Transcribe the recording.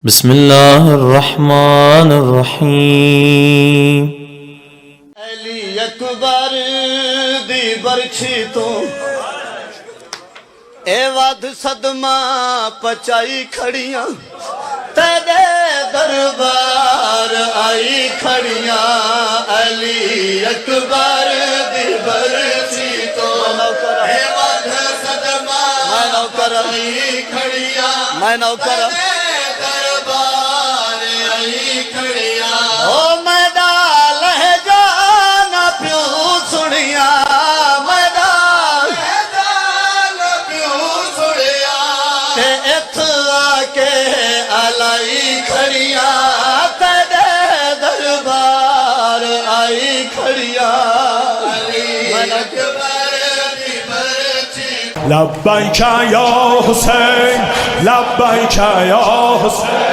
बिस्मिल्लाहिर्रहमानिर्रहीम। अली अकबर दी बरछी तो ए वध सदमा पचाई खड़ियां तेरे दरबार आई खड़ियां। अली अकबर दी बरछी तो ए वध सदमा आई खड़ियां मैं नौकर दरबार आई खड़िया। लब्बैक या हुसैन, लब्बैक या हुसैन।